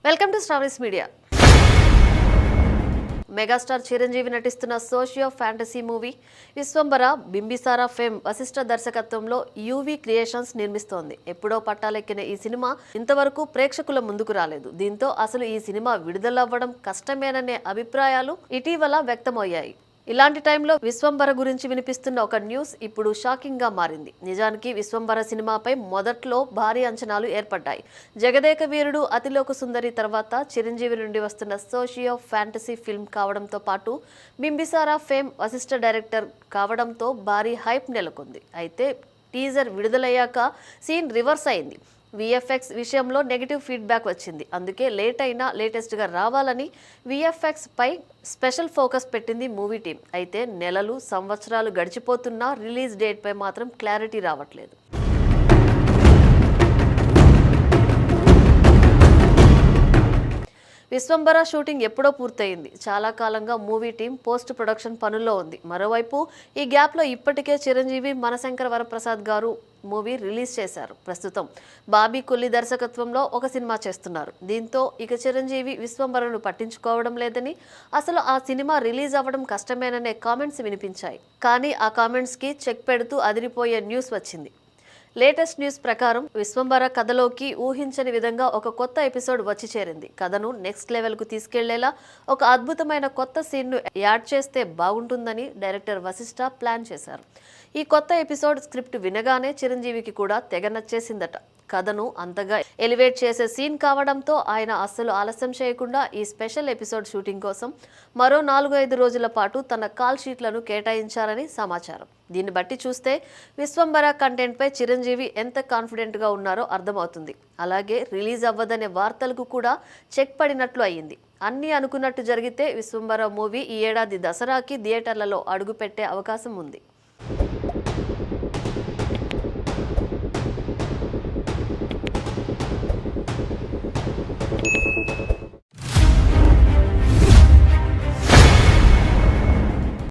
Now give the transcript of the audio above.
Welcome to stories media. Megastar Chiranjeevi నటిస్తున్న socio fantasy movie Vishwambhara Bimbisara fame Vassishta దర్శకత్వంలో UV creations నిర్మిస్తోంది. ఎప్పుడో పట్టాలెక్కిన ఈ సినిమా ఇంతవరకు ప్రేక్షకుల ముందుకు రాలేదు. దీంతో అసలు ఈ సినిమా విడుదలవ్వడం కష్టమేననే అభిప్రాయాలు ఇటీవల వ్యక్తమయ్యాయి. ఇలాంటి టైంలో విశ్వంబర గురించి వినిపిస్తున్న ఒక న్యూస్ ఇప్పుడు షాకింగ్ గా మారింది. నిజానికి విశ్వంబర సినిమాపై మొదట్లో భారీ అంచనాలు ఏర్పడ్డాయి. జగదేక వీరుడు, అతిలోక సుందరి తర్వాత చిరంజీవి నుండి వస్తున్న సోషియో ఫ్యాంటసీ ఫిల్మ్ కావడంతో పాటు బింబిసారా ఫేమ్ వశిష్ఠ డైరెక్టర్ కావడంతో భారీ హైప్ నెలకొంది. అయితే టీజర్ విడుదలయ్యాక సీన్ రివర్స్ అయింది. విఎఫ్ఎక్స్ విషయంలో నెగిటివ్ ఫీడ్బ్యాక్ వచ్చింది. అందుకే లేట్ అయినా లేటెస్ట్గా రావాలని విఎఫ్ఎక్స్ పై స్పెషల్ ఫోకస్ పెట్టింది మూవీ టీం. అయితే నెలలు సంవత్సరాలు గడిచిపోతున్నా రిలీజ్ డేట్ పై మాత్రం క్లారిటీ రావట్లేదు. విశ్వంబర షూటింగ్ ఎప్పుడో పూర్తయింది. చాలా కాలంగా మూవీ టీం పోస్ట్ ప్రొడక్షన్ పనుల్లో ఉంది. మరోవైపు ఈ గ్యాప్లో ఇప్పటికే చిరంజీవి, మనశంకర వరప్రసాద్ గారు మూవీ రిలీజ్ చేశారు. ప్రస్తుతం బాబీ కొల్లి దర్శకత్వంలో ఒక సినిమా చేస్తున్నారు. దీంతో ఇక చిరంజీవి విశ్వంబరను పట్టించుకోవడం లేదని, అసలు ఆ సినిమా రిలీజ్ అవ్వడం కష్టమేననే కామెంట్స్ వినిపించాయి. కానీ ఆ కామెంట్స్కి చెక్ పెడుతూ అదిరిపోయే న్యూస్ వచ్చింది. లేటెస్ట్ న్యూస్ ప్రకారం విశ్వంబర కథలోకి ఊహించని విధంగా ఒక కొత్త ఎపిసోడ్ వచ్చి చేరింది. కథను నెక్స్ట్ లెవెల్కు తీసుకెళ్లేలా ఒక అద్భుతమైన కొత్త సీన్ను యాడ్ చేస్తే బాగుంటుందని డైరెక్టర్ వశిష్ఠ ప్లాన్ చేశారు. ఈ కొత్త ఎపిసోడ్ స్క్రిప్ట్ వినగానే చిరంజీవికి కూడా తెగ నచ్చేసిందట. కథను అంతగా ఎలివేట్ చేసే సీన్ కావడంతో ఆయన అస్సలు ఆలస్యం చేయకుండా ఈ స్పెషల్ ఎపిసోడ్ షూటింగ్ కోసం మరో 4-5 రోజుల పాటు తన కాల్ షీట్లను కేటాయించారని సమాచారం. దీన్ని బట్టి చూస్తే విశ్వంబర కంటెంట్పై చిరంజీవి ఎంత కాన్ఫిడెంట్గా ఉన్నారో అర్థమవుతుంది. అలాగే రిలీజ్ అవ్వదనే వార్తలకు కూడా చెక్ పడినట్లు అయ్యింది. అన్నీ అనుకున్నట్టు జరిగితే విశ్వంబర మూవీ ఈ ఏడాది దసరాకి థియేటర్లలో అడుగుపెట్టే అవకాశం ఉంది.